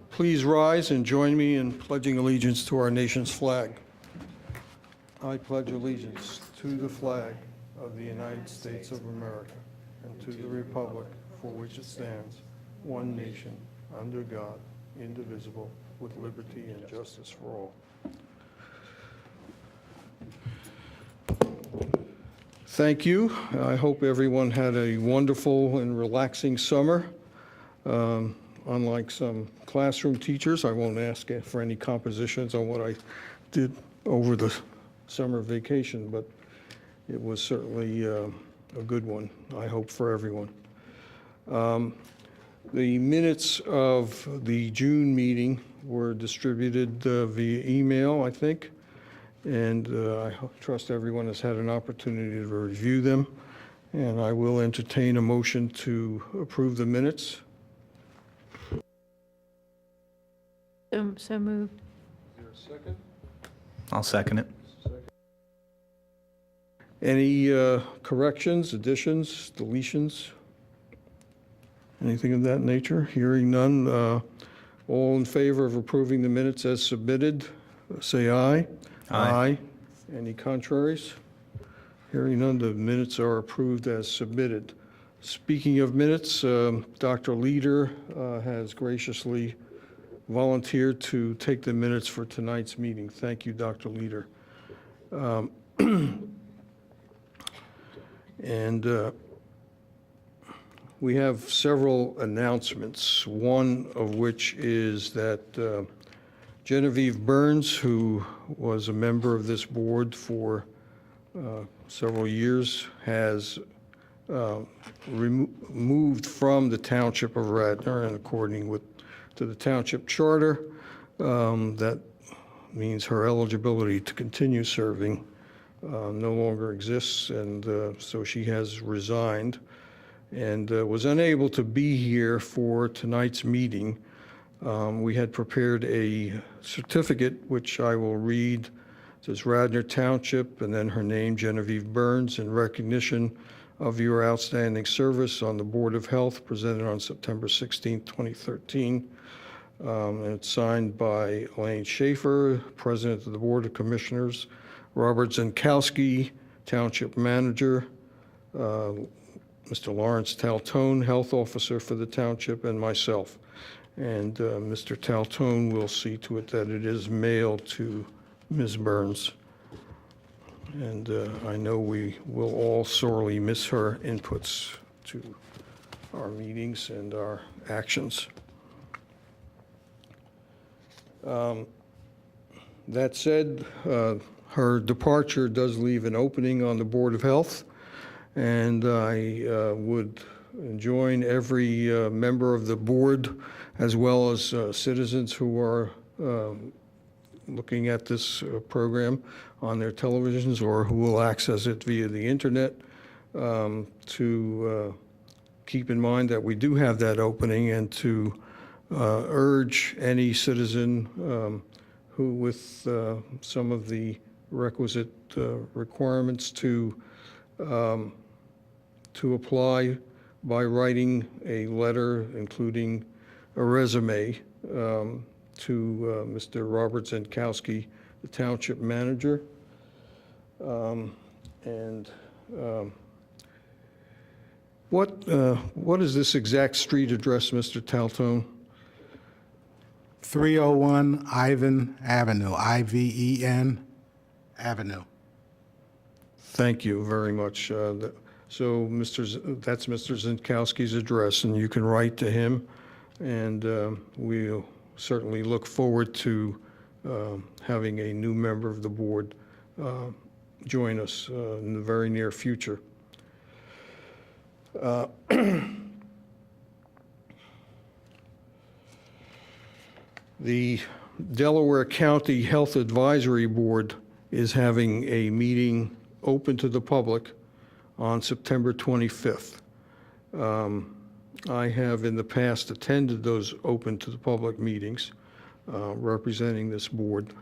Please rise and join me in pledging allegiance to our nation's flag. I pledge allegiance to the flag of the United States of America and to the republic for which it stands, one nation, under God, indivisible, with liberty and justice for all. Thank you. I hope everyone had a wonderful and relaxing summer. Unlike some classroom teachers, I won't ask for any compositions on what I did over the summer vacation, but it was certainly a good one, I hope, for everyone. The minutes of the June meeting were distributed via email, I think, and I trust everyone has had an opportunity to review them, and I will entertain a motion to approve the minutes. So moved. Is there a second? I'll second it. Any corrections, additions, deletions? Anything of that nature? Hearing none. All in favor of approving the minutes as submitted, say aye. Aye. Any contraries? Hearing none, the minutes are approved as submitted. Speaking of minutes, Dr. Leader has graciously volunteered to take the minutes for tonight's meeting. Thank you, Dr. Leader. And we have several announcements, one of which is that Genevieve Burns, who was a member of this board for several years, has moved from the Township of Radnor, and according to the Township Charter, that means her eligibility to continue serving no longer exists, and so she has resigned and was unable to be here for tonight's meeting. We had prepared a certificate, which I will read. It says Radnor Township, and then her name, Genevieve Burns, in recognition of your outstanding service on the Board of Health, presented on September 16, 2013. And it's signed by Elaine Schaefer, President of the Board of Commissioners, Robert Zenkowski, Township Manager, Mr. Lawrence Taltone, Health Officer for the Township, and myself. And Mr. Taltone will see to it that it is mailed to Ms. Burns. And I know we will all sorely miss her inputs to our meetings and our actions. That said, her departure does leave an opening on the Board of Health, and I would join every member of the board, as well as citizens who are looking at this program on their televisions or who will access it via the internet, to keep in mind that we do have that opening, and to urge any citizen who, with some of the requisite requirements, to apply by writing a letter, including a resume, to Mr. Robert Zenkowski, the Township Manager. What is this exact street address, Mr. Taltone? 301 Iven Avenue, I-V-E-N Avenue. Thank you very much. So that's Mr. Zenkowski's address, and you can write to him, and we'll certainly look forward to having a new member of the board join us in the very near future. The Delaware County Health Advisory Board is having a meeting open to the public on September 25th. I have in the past attended those open to the public meetings representing this board.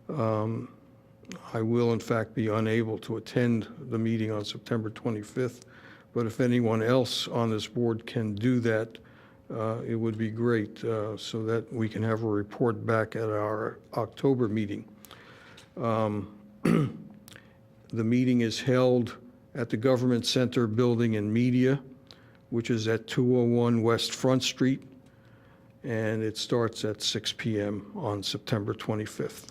I will, in fact, be unable to attend the meeting on September 25th, but if anyone else on this board can do that, it would be great so that we can have a report back at our October meeting. The meeting is held at the Government Center Building and Media, which is at 201 West Front Street, and it starts at 6 p.m. on September 25th.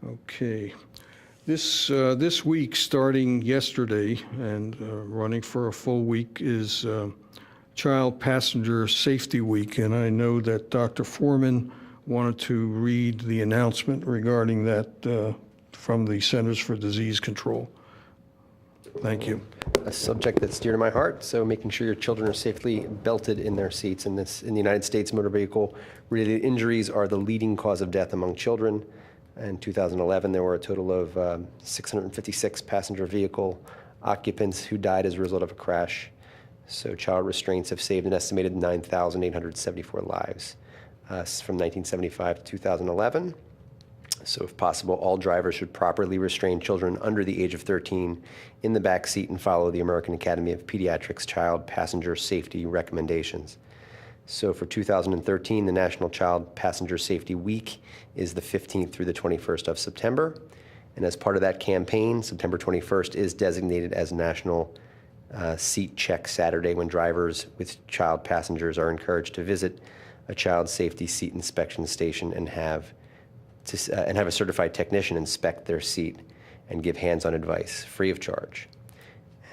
Okay. This week, starting yesterday and running for a full week, is Child Passenger Safety Week, and I know that Dr. Foreman wanted to read the announcement regarding that from the Centers for Disease Control. Thank you. A subject that's dear to my heart, so making sure your children are safely belted in their seats. In the United States, motor vehicle-related injuries are the leading cause of death among children. In 2011, there were a total of 656 passenger vehicle occupants who died as a result of a crash. So child restraints have saved an estimated 9,874 lives from 1975 to 2011. So if possible, all drivers should properly restrain children under the age of 13 in the back seat and follow the American Academy of Pediatrics Child Passenger Safety recommendations. So for 2013, the National Child Passenger Safety Week is the 15th through the 21st of September. And as part of that campaign, September 21st is designated as National Seat Check Saturday, when drivers with child passengers are encouraged to visit a child safety seat inspection station and have a certified technician inspect their seat and give hands-on advice free of charge.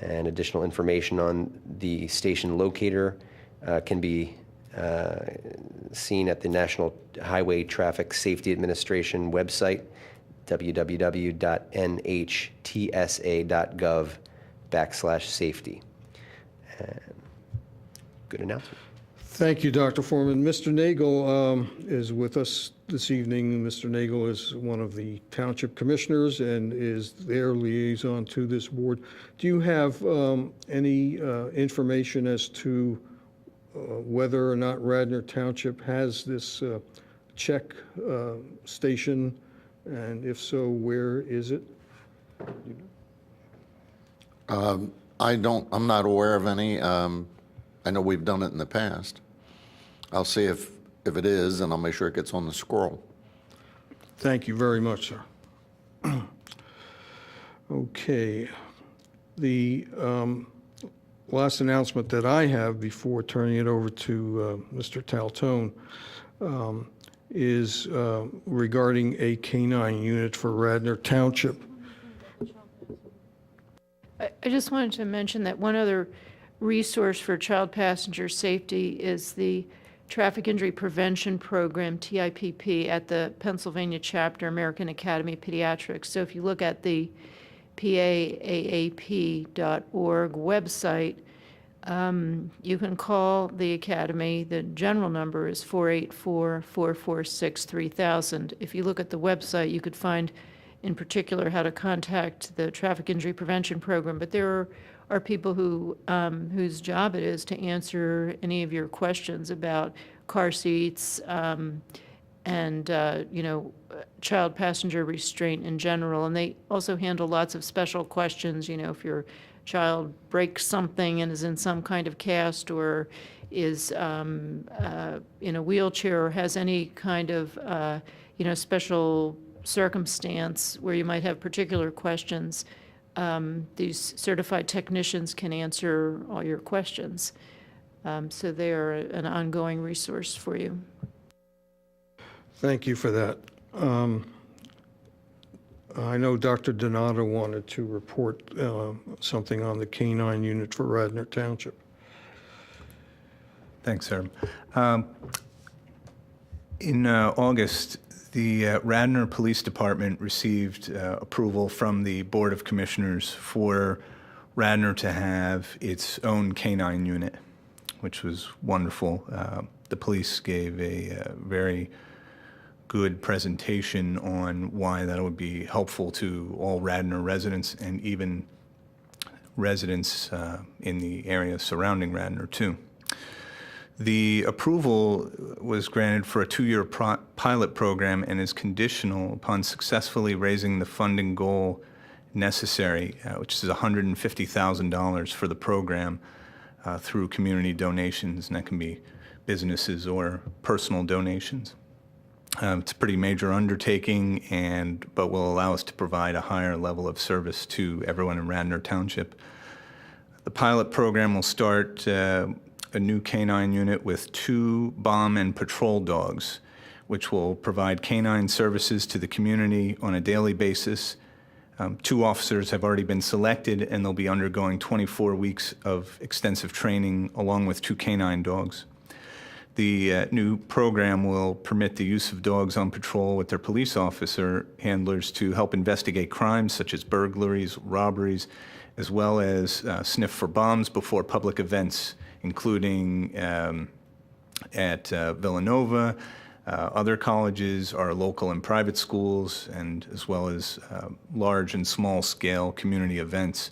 And additional information on the station locator can be seen at the National Highway Traffic Safety Administration website, www.nhtsa.gov/safety. Good announcement. Thank you, Dr. Foreman. Mr. Nagel is with us this evening. Mr. Nagel is one of the Township Commissioners and is their liaison to this board. Do you have any information as to whether or not Radnor Township has this check station, and if so, where is it? I'm not aware of any. I know we've done it in the past. I'll see if it is, and I'll make sure it gets on the scroll. Thank you very much, sir. Okay. The last announcement that I have before turning it over to Mr. Taltone is regarding a K-9 unit for Radnor Township. I just wanted to mention that one other resource for child passenger safety is the Traffic Injury Prevention Program, TIPP, at the Pennsylvania chapter, American Academy of Pediatrics. So if you look at the PAAP.org website, you can call the Academy. The general number is 484-446-3000. If you look at the website, you could find in particular how to contact the Traffic Injury Prevention Program, but there are people who whose job it is to answer any of your questions about car seats and child passenger restraint in general. And they also handle lots of special questions. If your child breaks something and is in some kind of cast or is in a wheelchair or has any kind of special circumstance where you might have particular questions, these certified technicians can answer all your questions. So they are an ongoing resource for you. Thank you for that. I know Dr. Donato wanted to report something on the K-9 unit for Radnor Township. Thanks, sir. In August, the Radnor Police Department received approval from the Board of Commissioners for Radnor to have its own K-9 unit, which was wonderful. The police gave a very good presentation on why that would be helpful to all Radnor residents and even residents in the area surrounding Radnor, too. The approval was granted for a 2-year pilot program and is conditional upon successfully raising the funding goal necessary, which is $150,000 for the program through community donations, and that can be businesses or personal donations. It's a pretty major undertaking, but will allow us to provide a higher level of service to everyone in Radnor Township. The pilot program will start a new canine unit with 2 bomb and patrol dogs, which will provide canine services to the community on a daily basis. 2 officers have already been selected, and they'll be undergoing 24 weeks of extensive training along with 2 canine dogs. The new program will permit the use of dogs on patrol with their police officer handlers to help investigate crimes such as burglaries, robberies, as well as sniff for bombs before public events, including at Villanova, other colleges, our local and private schools, and as well as large and small scale community events.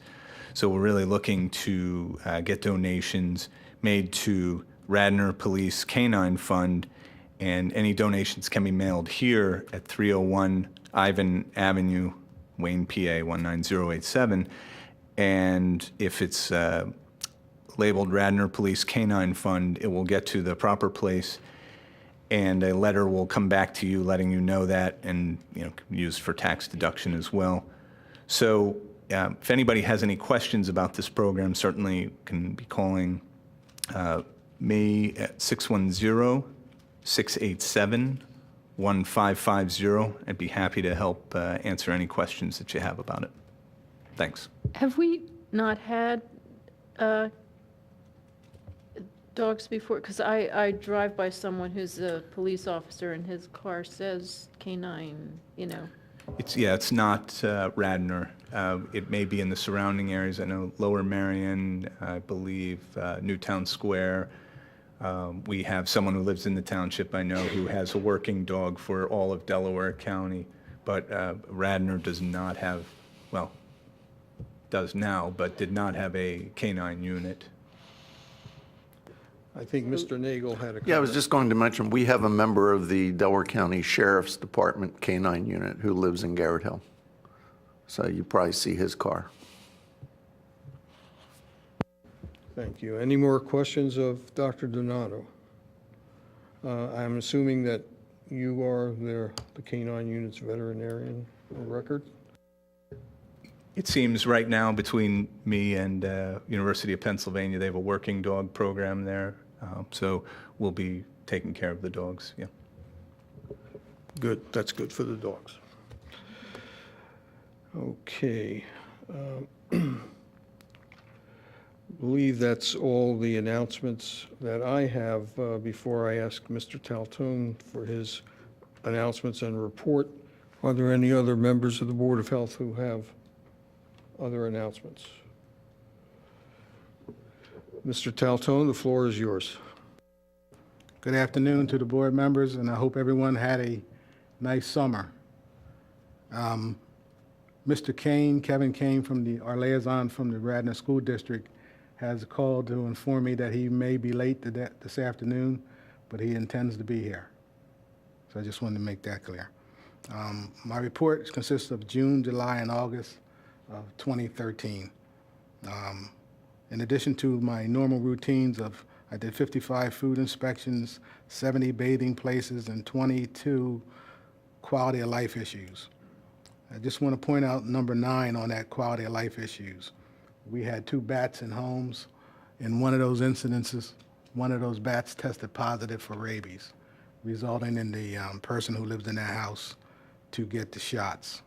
So we're really looking to get donations made to Radnor Police Canine Fund, and any donations can be mailed here at 301 Ivan Avenue, Wayne, PA 19087. And if it's labeled Radnor Police Canine Fund, it will get to the proper place, and a letter will come back to you letting you know that, and used for tax deduction as well. So if anybody has any questions about this program, certainly can be calling me at 610-687-1550. I'd be happy to help answer any questions that you have about it. Thanks. Have we not had dogs before? Because I drive by someone who's a police officer and his car says canine, It's not Radnor. It may be in the surrounding areas. I know Lower Merion, I believe Newtown Square. We have someone who lives in the township, I know, who has a working dog for all of Delaware County, but Radnor does not have, well, does now, but did not have a canine unit. I think Mr. Nagel had a comment. Yeah, I was just going to mention, we have a member of the Delaware County Sheriff's Department Canine Unit who lives in Garrett Hill. So you probably see his car. Thank you. Any more questions of Dr. Donato? I'm assuming that you are the canine unit's veterinarian of record? It seems right now between me and University of Pennsylvania, they have a working dog program there. So we'll be taking care of the dogs, yeah. Good, that's good for the dogs. Okay. I believe that's all the announcements that I have before I ask Mr. Taltone for his announcements and report. Are there any other members of the Board of Health who have other announcements? Mr. Taltone, the floor is yours. Good afternoon to the board members, and I hope everyone had a nice summer. Mr. Kane, Kevin Kane, our liaison from the Radnor School District, has called to inform me that he may be late this afternoon, but he intends to be here. So I just wanted to make that clear. My report consists of June, July, and August of 2013. In addition to my normal routines I did 55 food inspections, 70 bathing places, and 22 quality of life issues. I just want to point out number 9 on that quality of life issues. We had 2 bats in homes. In one of those incidences, one of those bats tested positive for rabies, resulting in the person who lives in that house to get the shots.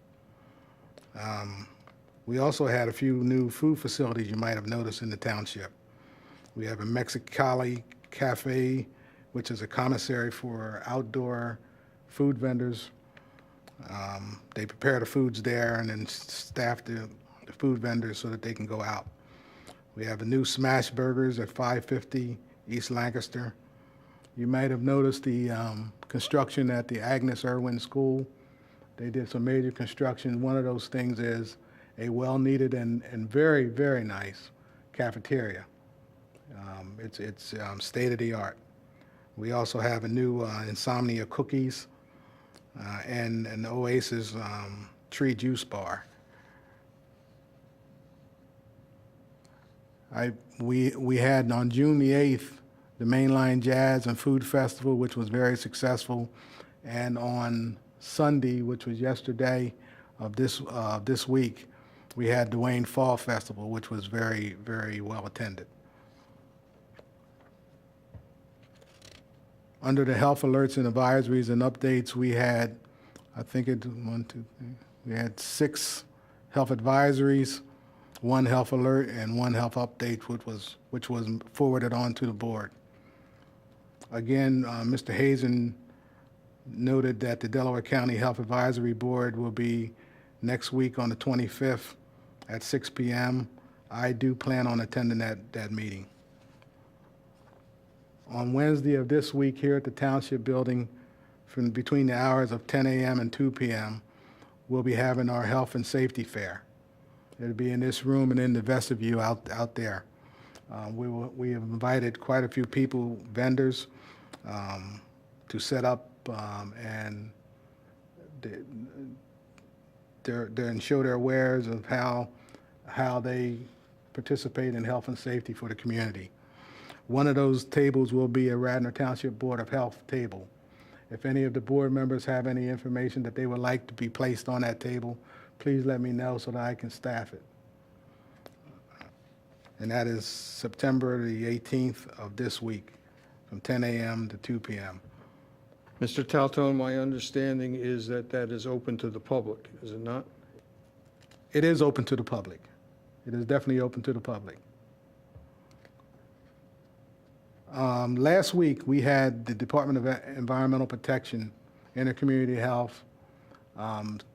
We also had a few new food facilities you might have noticed in the township. We have a Mexicali Cafe, which is a commissary for outdoor food vendors. They prepare the foods there and then staff the food vendors so that they can go out. We have a new Smash Burgers at 550 East Lancaster. You might have noticed the construction at the Agnes Irwin School. They did some major construction. One of those things is a well-needed and very, very nice cafeteria. It's state-of-the-art. We also have a new insomnia cookies and an Oasis tree juice bar. We had on June the 8th, the Mainline Jazz and Food Festival, which was very successful. And on Sunday, which was yesterday of this week, we had the Wayne Fall Festival, which was very, very well attended. Under the health alerts and advisories and updates, we had, I think it, 1, 2, 3, we had 6 health advisories, 1 health alert, and 1 health update, which was forwarded on to the board. Again, Mr. Hazen noted that the Delaware County Health Advisory Board will be next week on the 25th at 6 p.m. I do plan on attending that meeting. On Wednesday of this week here at the Township Building, from between the hours of 10 a.m. and 2 p.m., we'll be having our Health and Safety Fair. It'll be in this room and in the vestibule out there. We have invited quite a few people, vendors, to set up and show their wares of how they participate in health and safety for the community. One of those tables will be a Radnor Township Board of Health table. If any of the board members have any information that they would like to be placed on that table, please let me know so that I can staff it. And that is September the 18th of this week, from 10 a.m. to 2 p.m. Mr. Taltone, my understanding is that that is open to the public, is it not? It is open to the public. It is definitely open to the public. Last week, we had the Department of Environmental Protection, Intercommunity Health,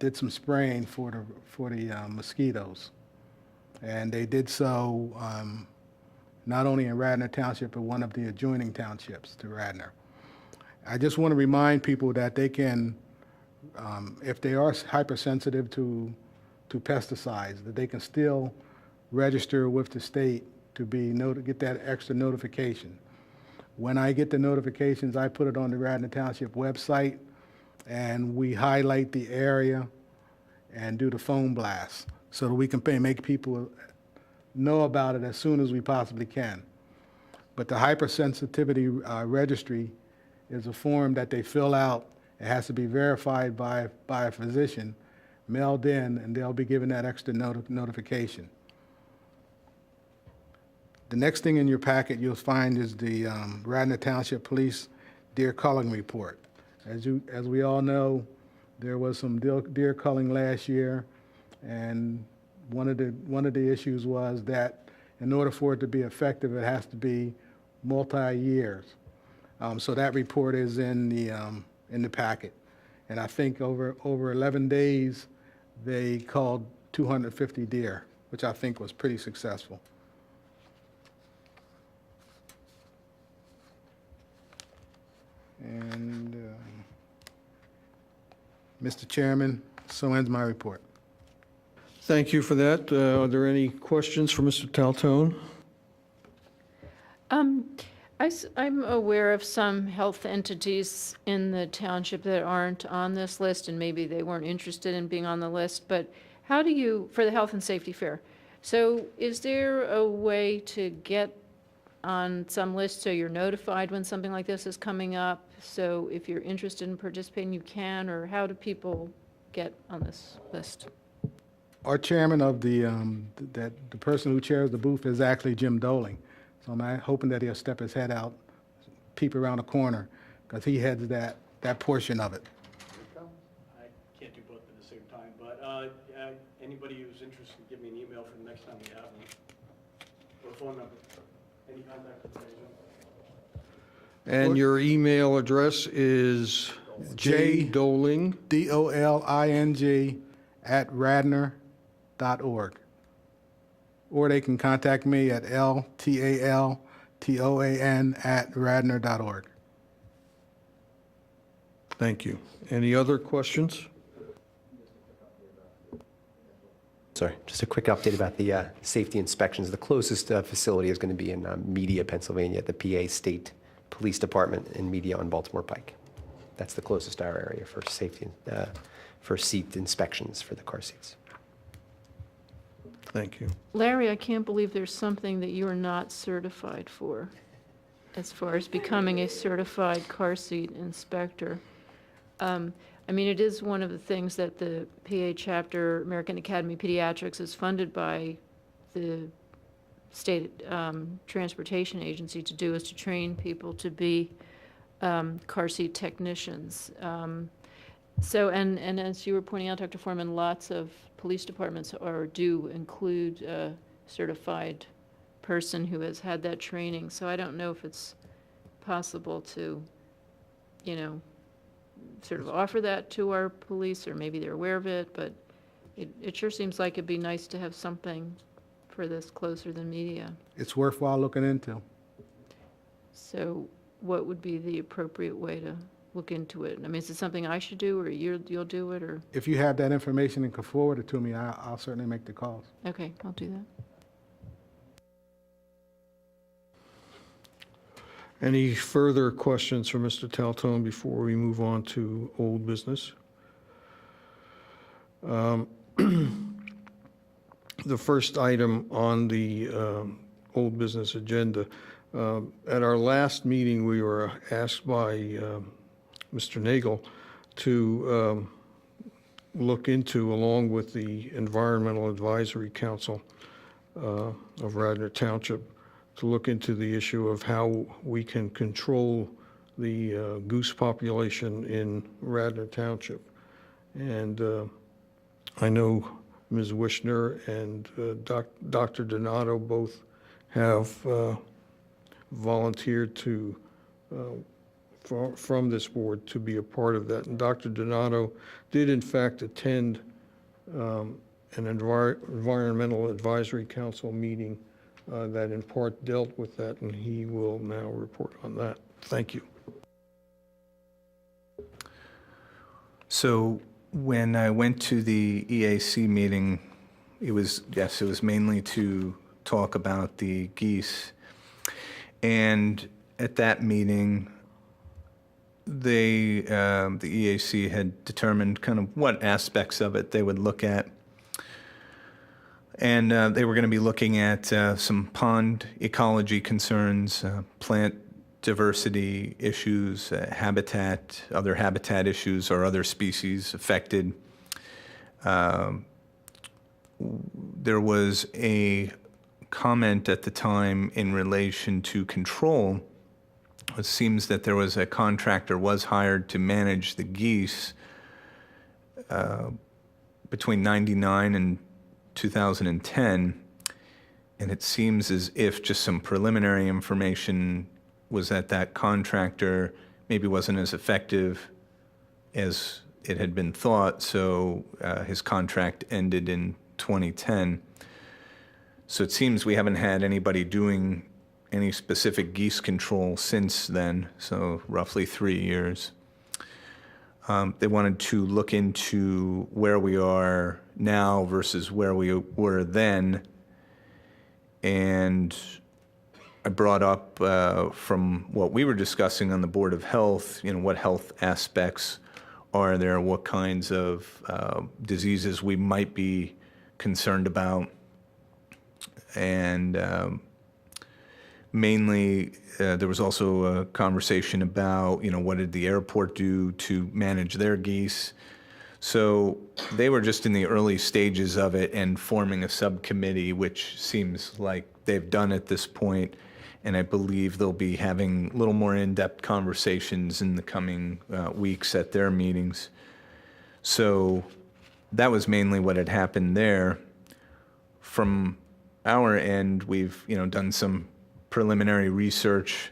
did some spraying for the mosquitoes. And they did so not only in Radnor Township, but one of the adjoining townships to Radnor. I just want to remind people that they can, if they are hypersensitive to pesticides, that they can still register with the state to get that extra notification. When I get the notifications, I put it on the Radnor Township website, and we highlight the area and do the phone blast so that we can make people know about it as soon as we possibly can. But the hypersensitivity registry is a form that they fill out. It has to be verified by a physician, mailed in, and they'll be given that extra notification. The next thing in your packet you'll find is the Radnor Township Police deer culling report. As we all know, there was some deer culling last year, and one of the issues was that in order for it to be effective, it has to be multi-years. So that report is in the packet, and I think over 11 days they culled 250 deer, which I think was pretty successful. And Mr. Chairman, so ends my report. Thank you for that. Are there any questions for Mr. Taltone? I'm aware of some health entities in the township that aren't on this list, and maybe they weren't interested in being on the list, but how do you, for the Health and Safety Fair, so is there a way to get on some list so you're notified when something like this is coming up? So if you're interested in participating, you can, or how do people get on this list? Our chairman of the person who chairs the booth is actually Jim Doling. So I'm hoping that he'll step his head out, peep around the corner, because he heads that portion of it. I can't do both at the same time, but anybody who's interested, give me an email for the next time we have one, or phone number, any contact information. And your email address is jdoling, DOLING @radnor.org. Or they can contact me at LTALTOAN@radnor.org. Thank you. Any other questions? Sorry, just a quick update about the safety inspections. The closest facility is going to be in Media, Pennsylvania, at the PA State Police Department in Media on Baltimore Pike. That's the closest to our area for safety, for seat inspections for the car seats. Thank you. Larry, I can't believe there's something that you are not certified for, as far as becoming a certified car seat inspector. I mean, it is one of the things that the PA chapter, American Academy of Pediatrics, is funded by the state transportation agency to do, is to train people to be car seat technicians. So, and as you were pointing out, Dr. Foreman, lots of police departments do include a certified person who has had that training. So I don't know if it's possible to, you know, sort of offer that to our police, or maybe they're aware of it, but it sure seems like it'd be nice to have something for this closer than media. It's worthwhile looking into. So what would be the appropriate way to look into it? I mean, is it something I should do, or you'll do it, or? If you have that information and can forward it to me, I'll certainly make the calls. Okay, I'll do that. Any further questions for Mr. Taltone before we move on to old business? The first item on the old business agenda, at our last meeting, we were asked by Mr. Nagel to look into, along with the Environmental Advisory Council of Radnor Township, to look into the issue of how we can control the goose population in Radnor Township. And I know Ms. Wishner and Dr. Donato both have volunteered to, from this board, to be a part of that. And Dr. Donato did in fact attend an Environmental Advisory Council meeting that in part dealt with that, and he will now report on that. Thank you. So when I went to the EAC meeting, it was mainly to talk about the geese. And at that meeting, the EAC had determined kind of what aspects of it they would look at. And they were going to be looking at some pond ecology concerns, plant diversity issues, habitat, other habitat issues or other species affected. There was a comment at the time in relation to control. It seems that there was a contractor was hired to manage the geese between 1999 and 2010, and it seems as if just some preliminary information was that that contractor maybe wasn't as effective as it had been thought, so his contract ended in 2010. So it seems we haven't had anybody doing any specific geese control since then, so roughly 3 years. They wanted to look into where we are now versus where we were then. And I brought up from what we were discussing on the Board of Health, you know, what health aspects are there, what kinds of diseases we might be concerned about. And mainly, there was also a conversation about, you know, what did the airport do to manage their geese? So they were just in the early stages of it and forming a subcommittee, which seems like they've done at this point. And I believe they'll be having a little more in-depth conversations in the coming weeks at their meetings. So that was mainly what had happened there. From our end, we've, you know, done some preliminary research,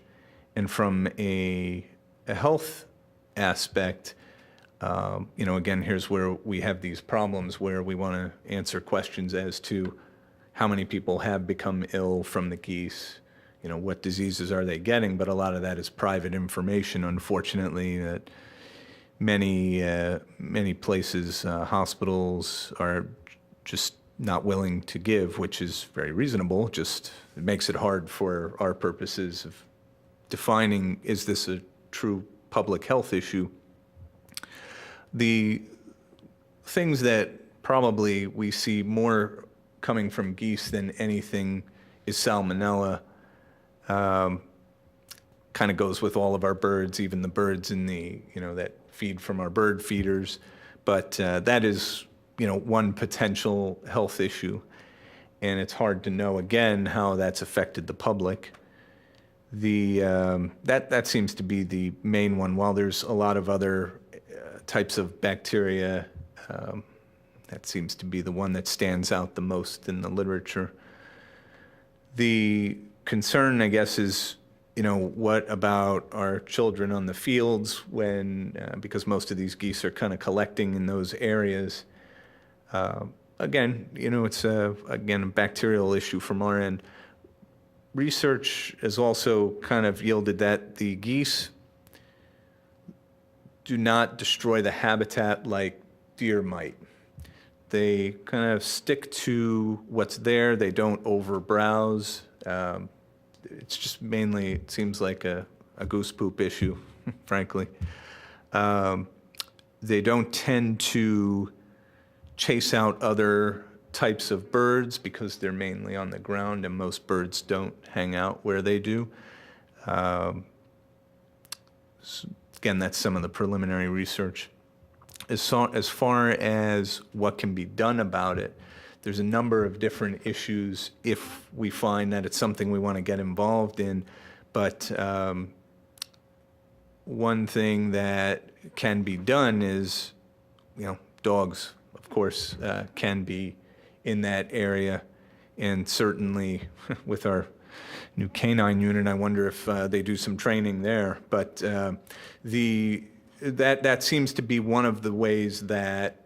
and from a health aspect, you know, again, here's where we have these problems where we want to answer questions as to how many people have become ill from the geese, you know, what diseases are they getting, but a lot of that is private information, unfortunately, that many places, hospitals are just not willing to give, which is very reasonable. Just it makes it hard for our purposes of defining, is this a true public health issue? The things that probably we see more coming from geese than anything is salmonella. Kind of goes with all of our birds, even the birds in the, that feed from our bird feeders. But that is, one potential health issue. And it's hard to know, again, how that's affected the public. That seems to be the main one. While there's a lot of other types of bacteria, that seems to be the one that stands out the most in the literature. The concern, I guess, is, what about our children on the fields when, because most of these geese are kind of collecting in those areas. Again, it's a bacterial issue from our end. Research has also kind of yielded that the geese do not destroy the habitat like deer might. They kind of stick to what's there. They don't overbrowse. It's just mainly, it seems like a goose poop issue, frankly. They don't tend to chase out other types of birds because they're mainly on the ground, and most birds don't hang out where they do. Again, that's some of the preliminary research. As far as what can be done about it, there's a number of different issues if we find that it's something we want to get involved in. But one thing that can be done is, dogs, of course, can be in that area. And certainly with our new canine unit, I wonder if they do some training there. But that seems to be one of the ways that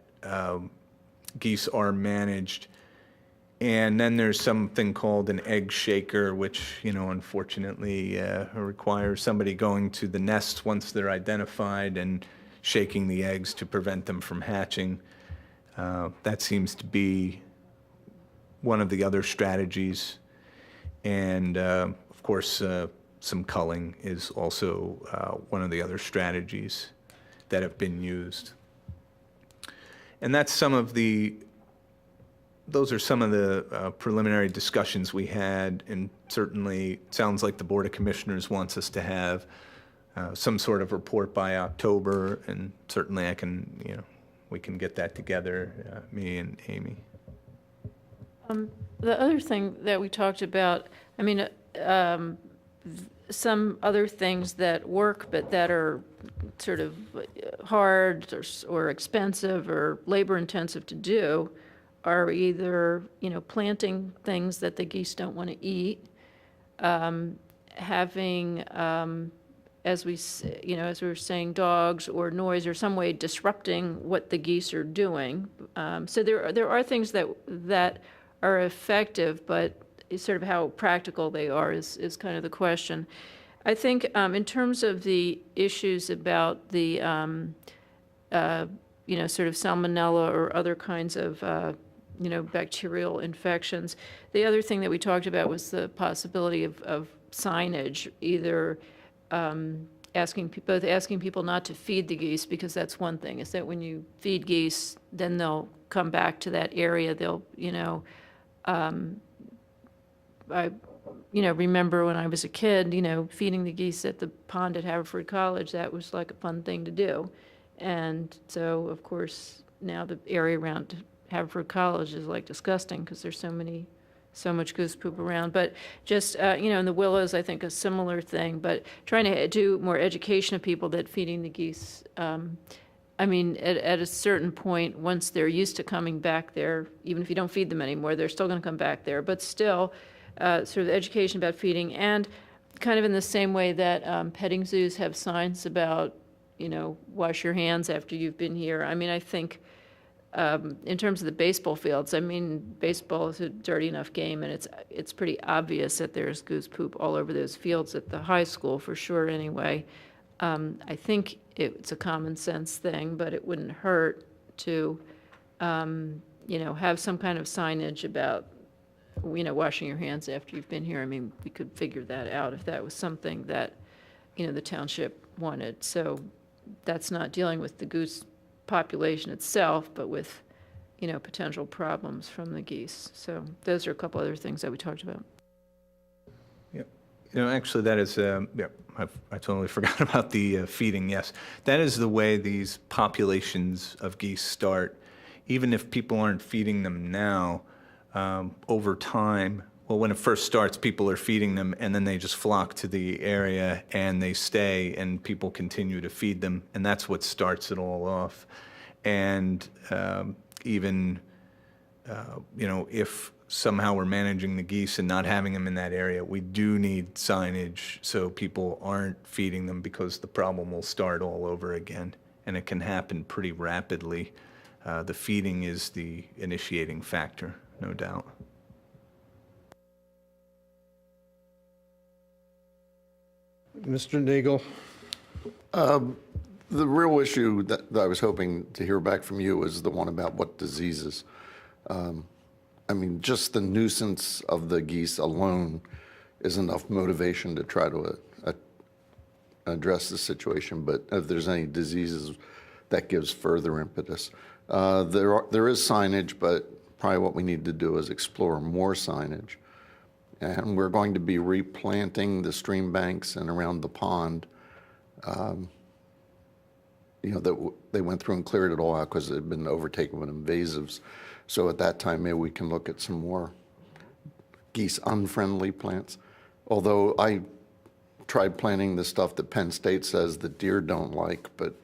geese are managed. And then there's something called an egg shaker, which, unfortunately requires somebody going to the nests once they're identified and shaking the eggs to prevent them from hatching. That seems to be one of the other strategies. And, of course, some culling is also one of the other strategies that have been used. And that's those are some of the preliminary discussions we had, and certainly it sounds like the Board of Commissioners wants us to have some sort of report by October, and certainly we can get that together, me and Amy. The other thing that we talked about, some other things that work but that are sort of hard or expensive or labor intensive to do are either, planting things that the geese don't want to eat, having, as we were saying, dogs or noise or some way disrupting what the geese are doing. So there are things that are effective, but sort of how practical they are is kind of the question. I think in terms of the issues about the, sort of salmonella or other kinds of, bacterial infections, the other thing that we talked about was the possibility of signage, either asking people not to feed the geese, because that's one thing, is that when you feed geese, then they'll come back to that area. They'll, I remember when I was a kid, feeding the geese at the pond at Haverford College. That was like a fun thing to do. And so, of course, now the area around Haverford College is like disgusting because there's so much goose poop around. But just, in the Willows, I think a similar thing, but trying to do more education of people that feeding the geese, at a certain point, once they're used to coming back there, even if you don't feed them anymore, they're still going to come back there. But still, sort of education about feeding, and kind of in the same way that petting zoos have signs about, wash your hands after you've been here. I think in terms of the baseball fields, baseball is a dirty enough game, and it's pretty obvious that there's goose poop all over those fields at the high school, for sure, anyway. I think it's a common sense thing, but it wouldn't hurt to, have some kind of signage about, washing your hands after you've been here. We could figure that out if that was something that the township wanted. So that's not dealing with the goose population itself, but with, potential problems from the geese. So those are a couple other things that we talked about. Actually, that is, I totally forgot about the feeding, yes. That is the way these populations of geese start. Even if people aren't feeding them now, over time, well, when it first starts, people are feeding them, and then they just flock to the area, and they stay, and people continue to feed them, and that's what starts it all off. And even, if somehow we're managing the geese and not having them in that area, we do need signage so people aren't feeding them, because the problem will start all over again, and it can happen pretty rapidly. The feeding is the initiating factor, no doubt. Mr. Nagel? The real issue that I was hoping to hear back from you is the one about what diseases. Just the nuisance of the geese alone is enough motivation to try to address the situation, but if there's any diseases, that gives further impetus. There is signage, but probably what we need to do is explore more signage. And we're going to be replanting the stream banks and around the pond. That they went through and cleared it all out because it had been overtaken with invasives. So at that time, maybe we can look at some more geese-unfriendly plants. Although I tried planting the stuff that Penn State says the deer don't like, but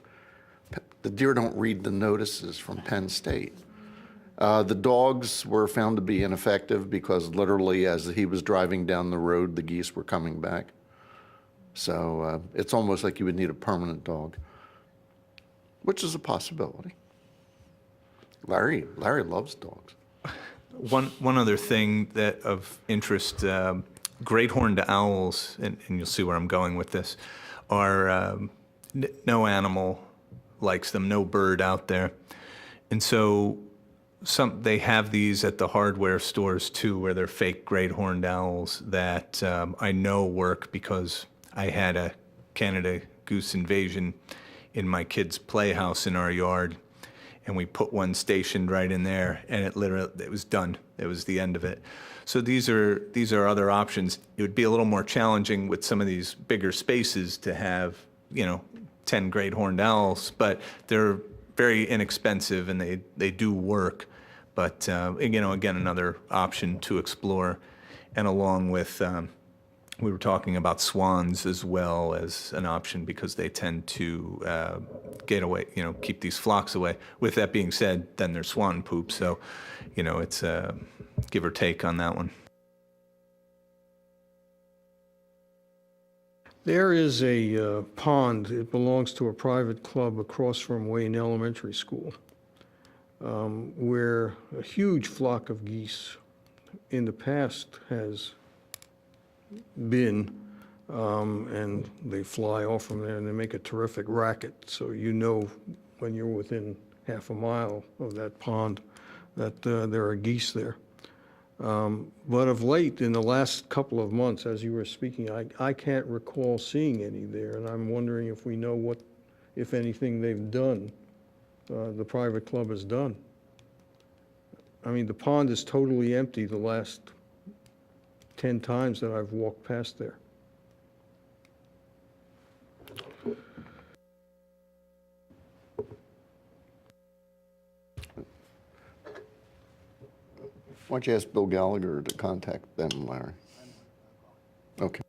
the deer don't read the notices from Penn State. The dogs were found to be ineffective because literally as he was driving down the road, the geese were coming back. So it's almost like you would need a permanent dog, which is a possibility. Larry loves dogs. One other thing that of interest, great horned owls, and you'll see where I'm going with this, are no animal likes them, no bird out there. And so they have these at the hardware stores too, where they're fake great horned owls that I know work because I had a Canada goose invasion in my kids' playhouse in our yard. And we put one stationed right in there, and it was done. It was the end of it. So these are other options. It would be a little more challenging with some of these bigger spaces to have, 10 great horned owls, but they're very inexpensive and they do work. But again, another option to explore, and along with we were talking about swans as well as an option because they tend to get away, keep these flocks away. With that being said, then there's swan poop. So, it's give or take on that one. There is a pond. It belongs to a private club across from Wayne Elementary School, where a huge flock of geese in the past has been, and they fly off from there and they make a terrific racket. So when you're within half a mile of that pond that there are geese there. But of late, in the last couple of months, as you were speaking, I can't recall seeing any there, and I'm wondering if we know what, if anything, they've done, the private club has done. The pond is totally empty the last 10 times that I've walked past there. Why don't you ask Bill Gallagher to contact them, Larry? Okay.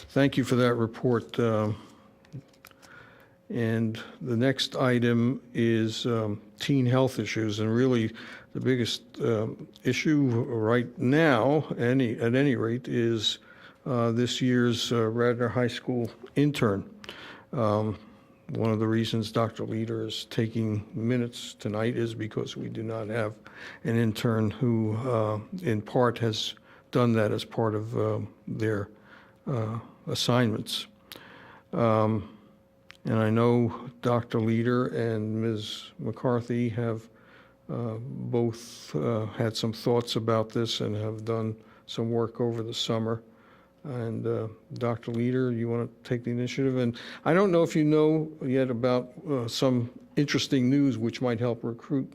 Thank you for that report. And the next item is teen health issues, and really the biggest issue right now, at any rate, is this year's Radnor High School intern. One of the reasons Dr. Leader is taking minutes tonight is because we do not have an intern who, in part, has done that as part of their assignments. And I know Dr. Leader and Ms. McCarthy have both had some thoughts about this and have done some work over the summer. And Dr. Leader, you want to take the initiative? And I don't know if you know yet about some interesting news which might help recruit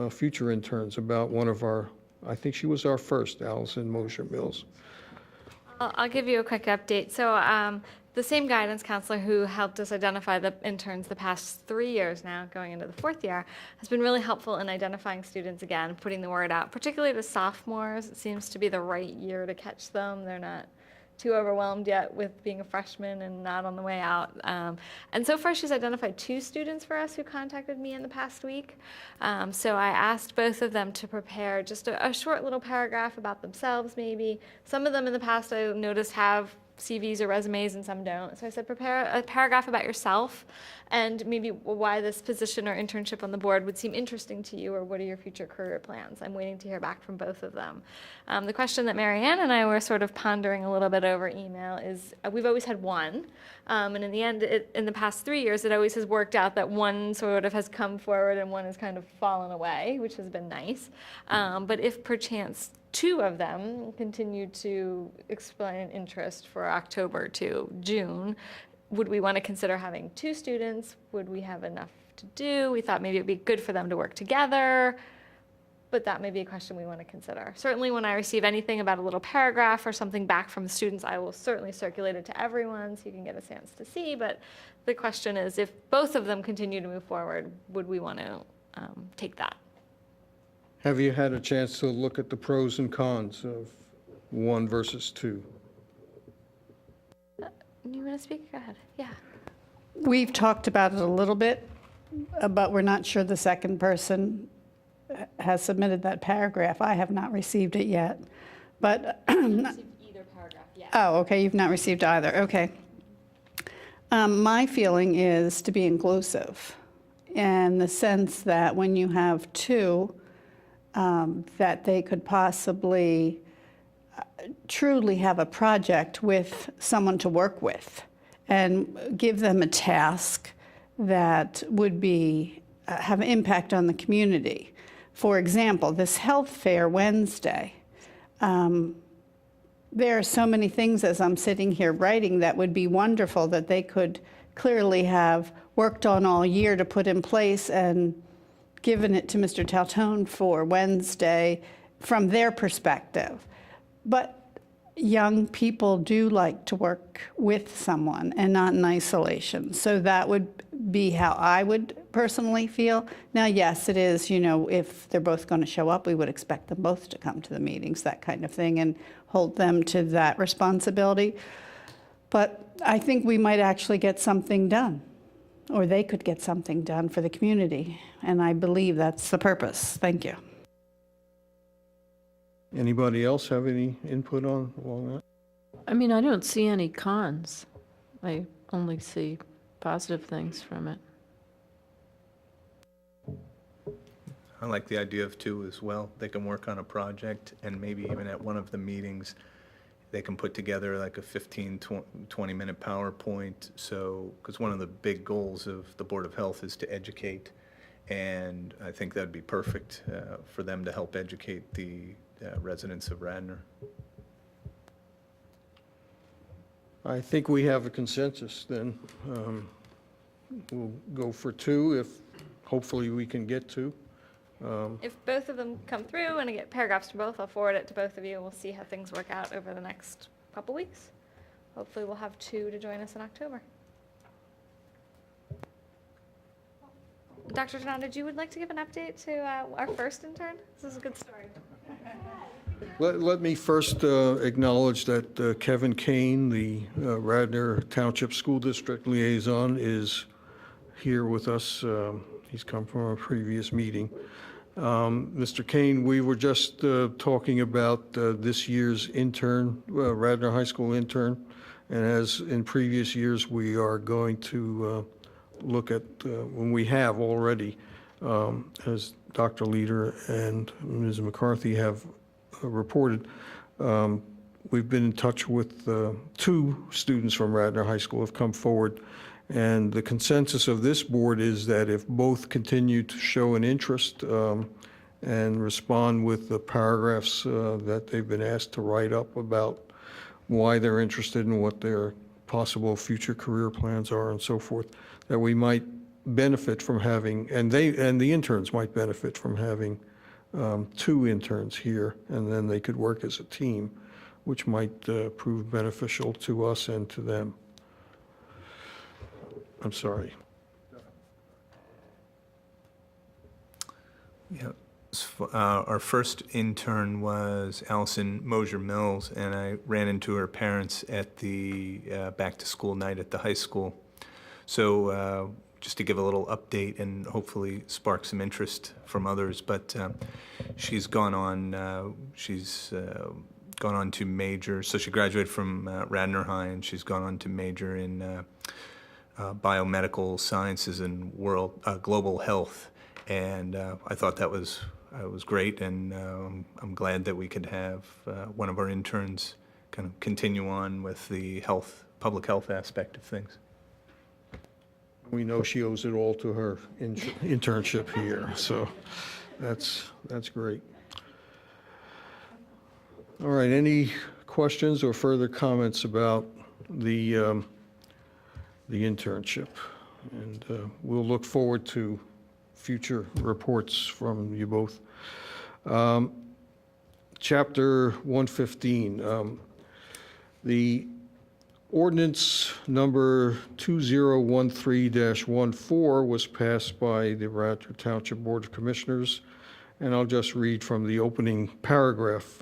future interns about one of our, I think she was our first, Allison Mosher Mills. I'll give you a quick update. So the same guidance counselor who helped us identify the interns the past 3 years now, going into the 4th year, has been really helpful in identifying students again, putting the word out, particularly the sophomores. It seems to be the right year to catch them. They're not too overwhelmed yet with being a freshman and not on the way out. And so far, she's identified 2 students for us who contacted me in the past week. So I asked both of them to prepare just a short little paragraph about themselves, maybe. Some of them in the past I noticed have CVs or resumes and some don't. So I said, prepare a paragraph about yourself and maybe why this position or internship on the board would seem interesting to you, or what are your future career plans. I'm waiting to hear back from both of them. The question that Marianne and I were sort of pondering a little bit over email is, we've always had one, and in the end, in the past 3 years, it always has worked out that one sort of has come forward and one has kind of fallen away, which has been nice. But if perchance 2 of them continue to explain interest for October to June, would we want to consider having 2 students? Would we have enough to do? We thought maybe it would be good for them to work together, but that may be a question we want to consider. Certainly when I receive anything about a little paragraph or something back from the students, I will certainly circulate it to everyone so you can get a chance to see, but the question is, if both of them continue to move forward, would we want to take that? Have you had a chance to look at the pros and cons of 1 versus 2? You want to speak? Go ahead. Yeah. We've talked about it a little bit, but we're not sure the second person has submitted that paragraph. I have not received it yet, but. Received either paragraph yet. Oh, okay, you've not received either, okay. My feeling is to be inclusive, in the sense that when you have 2, that they could possibly truly have a project with someone to work with and give them a task that would be have an impact on the community. For example, this health fair Wednesday, there are so many things as I'm sitting here writing that would be wonderful that they could clearly have worked on all year to put in place and given it to Mr. Taltone for Wednesday from their perspective. But young people do like to work with someone and not in isolation. So that would be how I would personally feel. Now, yes, it is, you know, if they're both going to show up, we would expect them both to come to the meetings, that kind of thing, and hold them to that responsibility. But I think we might actually get something done, or they could get something done for the community. And I believe that's the purpose. Thank you. Anybody else have any input along that? I mean, I don't see any cons. I only see positive things from it. I like the idea of 2 as well. They can work on a project, and maybe even at one of the meetings, they can put together like a 15, 20-minute PowerPoint. So, because one of the big goals of the Board of Health is to educate, and I think that'd be perfect for them to help educate the residents of Radnor. I think we have a consensus then. We'll go for 2 if hopefully we can get 2. If both of them come through and I get paragraphs from both, I'll forward it to both of you, and we'll see how things work out over the next couple weeks. Hopefully we'll have 2 to join us in October. Dr. Donato, you would like to give an update to our first intern? This is a good story. Let me first acknowledge that Kevin Kane, the Radnor Township School District Liaison, is here with us. He's come from a previous meeting. Mr. Kane, we were just talking about this year's intern, Radnor High School intern, and as in previous years, we are going to look at, when we have already, as Dr. Leader and Ms. McCarthy have reported, we've been in touch with 2 students from Radnor High School have come forward, And the consensus of this board is that if both continue to show an interest and respond with the paragraphs that they've been asked to write up about why they're interested and what their possible future career plans are and so forth, that we might benefit from having, and the interns might benefit from having 2 interns here, and then they could work as a team, which might prove beneficial to us and to them. I'm sorry. Yeah. Our first intern was Allison Mosier Mills, and I ran into her parents at the back-to-school night at the high school. So just to give a little update and hopefully spark some interest from others, but she's gone on to major. So she graduated from Radnor High, and she's gone on to major in biomedical sciences and global health. And I thought that was great, and I'm glad that we could have one of our interns kind of continue on with the public health aspect of things. We know she owes it all to her internship here, so that's great. All right, any questions or further comments about the internship? And we'll look forward to future reports from you both. Chapter 115, the ordinance number 2013-14 was passed by the Radnor Township Board of Commissioners, and I'll just read from the opening paragraph.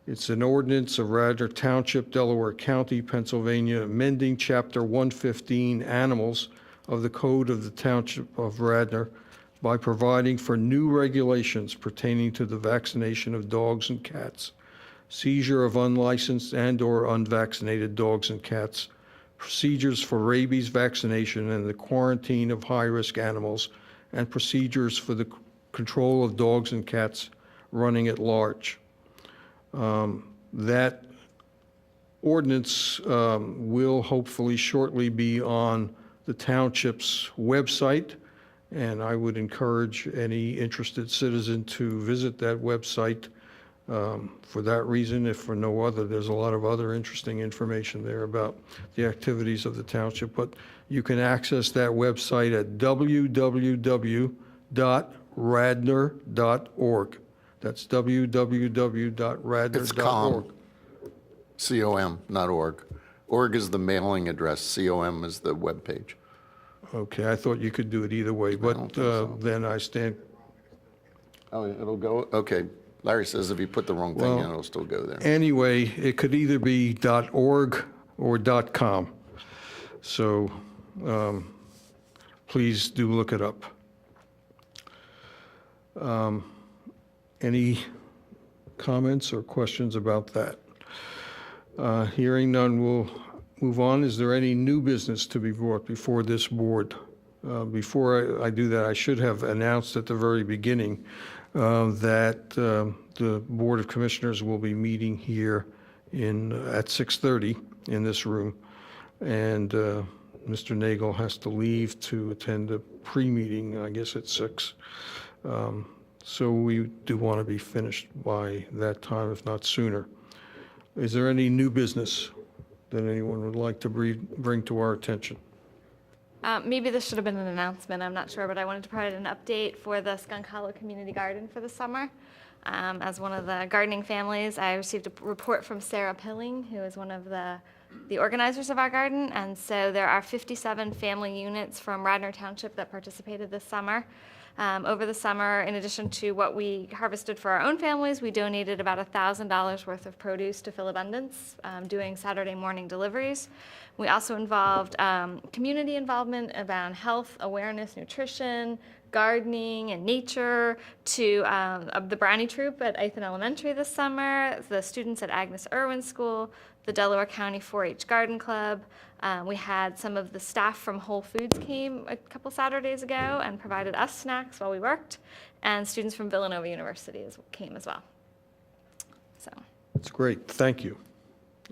It's an ordinance of Radnor Township, Delaware County, Pennsylvania, amending Chapter 115, Animals of the Code of the Township of Radnor by providing for new regulations pertaining to the vaccination of dogs and cats, seizure of unlicensed and/or unvaccinated dogs and cats, procedures for rabies vaccination and the quarantine of high-risk animals, and procedures for the control of dogs and cats running at large. That ordinance will hopefully shortly be on the township's website, and I would encourage any interested citizen to visit that website for that reason. If for no other, there's a lot of other interesting information there about the activities of the township, but you can access that website at www.radnor.org. That's www.radnor.org. It's COM, not org. Org is the mailing address, COM is the webpage. Okay, I thought you could do it either way, but don't think so. then I stand, Oh, it'll go, okay. Larry says if you put the wrong thing in, it'll still go there. anyway, it could either be .org or .com. So please do look it up. Any comments or questions about that? Hearing none, we'll move on. Is there any new business to be brought before this board? Before I do that, I should have announced at the very beginning that the Board of Commissioners will be meeting here at 6:30 in this room, and Mr. Nagel has to leave to attend a pre-meeting, I guess at 6. So we do want to be finished by that time, if not sooner. Is there any new business that anyone would like to bring to our attention? Maybe this should have been an announcement, I'm not sure, but I wanted to provide an update for the Skunk Hollow Community Garden for the summer. As one of the gardening families, I received a report from Sarah Pilling, who is one of the organizers of our garden, and so there are 57 family units from Radnor Township that participated this summer. Over the summer, in addition to what we harvested for our own families, we donated about $1,000 worth of produce to Fill Abundance, doing Saturday morning deliveries. We also involved community involvement around health, awareness, nutrition, gardening, and nature to the Brownie Troop at Ethan Elementary this summer, the students at Agnes Irwin School, the Delaware County 4-H Garden Club. We had some of the staff from Whole Foods came a couple Saturdays ago and provided us snacks while we worked, and students from Villanova University came as well. So That's great, thank you.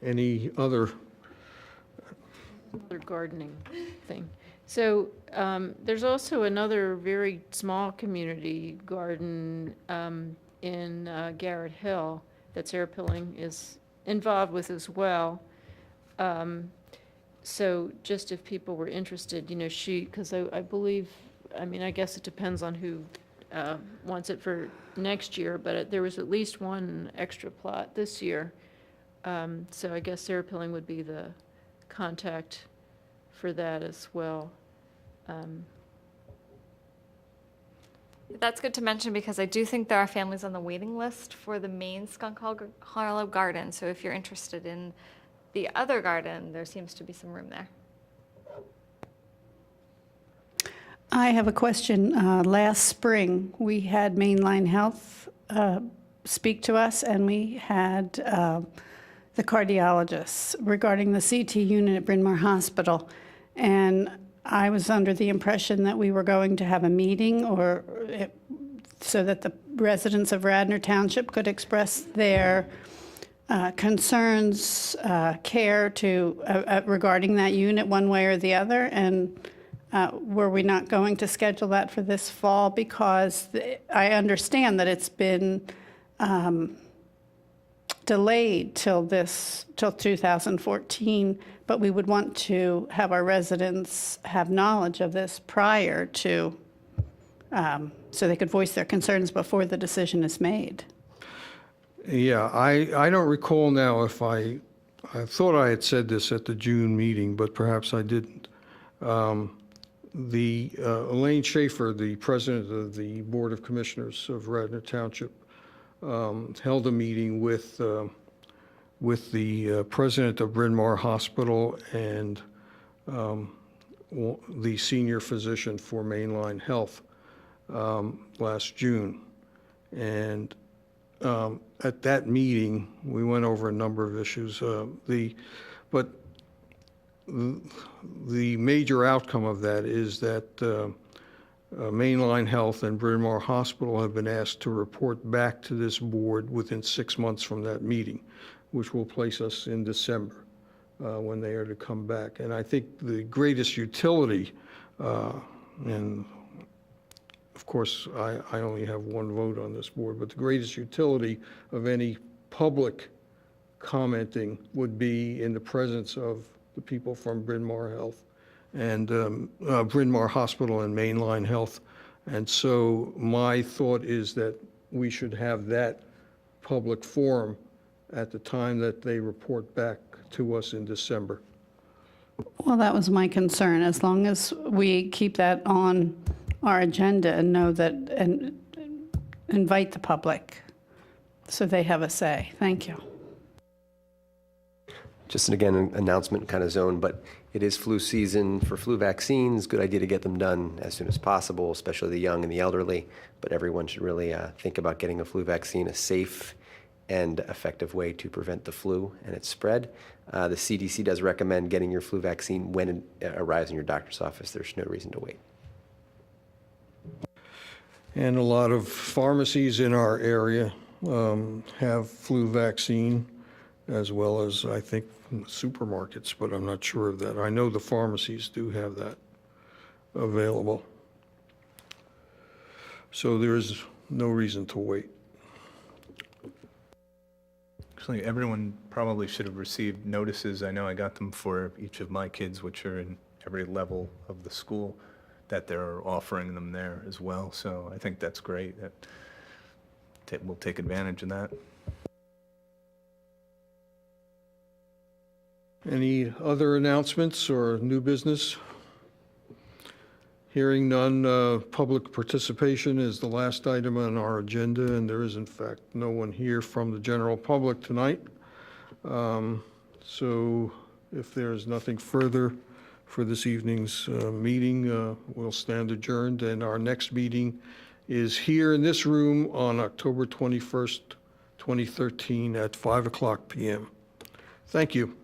Any other Another gardening thing. So there's also another very small community garden in Garrett Hill that Sarah Pilling is involved with as well. So just if people were interested, you know, because I believe, I mean, I guess it depends on who wants it for next year, but there was at least one extra plot this year. So I guess Sarah Pilling would be the contact for that as well. That's good to mention because I do think there are families on the waiting list for the main Skunk Hollow garden. So if you're interested in the other garden, there seems to be some room there. I have a question. Last spring, we had Mainline Health speak to us, and we had the cardiologists regarding the CT unit at Bryn Mawr Hospital. And I was under the impression that we were going to have a meeting so that the residents of Radnor Township could express their concerns, care regarding that unit one way or the other. And were we not going to schedule that for this fall? Because I understand that it's been delayed till 2014, but we would want to have our residents have knowledge of this prior to, so they could voice their concerns before the decision is made. Yeah, I don't recall now if I thought I had said this at the June meeting, but perhaps I didn't. Elaine Schaefer, the president of the Board of Commissioners of Radnor Township, held a meeting with the president of Bryn Mawr Hospital and the senior physician for Mainline Health last June. And at that meeting, we went over a number of issues. But the major outcome of that is that Mainline Health and Bryn Mawr Hospital have been asked to report back to this board within 6 months from that meeting, which will place us in December when they are to come back. And I think the greatest utility, and of course I only have one vote on this board, but the greatest utility of any public commenting would be in the presence of the people from Bryn Mawr Health and Bryn Mawr Hospital and Mainline Health. And so my thought is that we should have that public forum at the time that they report back to us in December. Well, that was my concern, as long as we keep that on our agenda and know that, and invite the public so they have a say. Thank you. Just again, an announcement kind of zone, but it is flu season for flu vaccines. Good idea to get them done as soon as possible, especially the young and the elderly. But everyone should really think about getting a flu vaccine, a safe and effective way to prevent the flu and its spread. The CDC does recommend getting your flu vaccine when it arrives in your doctor's office. There's no reason to wait. And a lot of pharmacies in our area have flu vaccine, as well as, I think, supermarkets, but I'm not sure of that. I know the pharmacies do have that available. So there is no reason to wait. Actually, everyone probably should have received notices. I know I got them for each of my kids, which are in every level of the school, that they're offering them there as well. So I think that's great. That we'll take advantage of that. Any other announcements or new business? Hearing none, public participation is the last item on our agenda, and there is in fact no one here from the general public tonight. So if there's nothing further for this evening's meeting, we'll stand adjourned, and our next meeting is here in this room on October 21st, 2013 at 5:00 p.m. Thank you.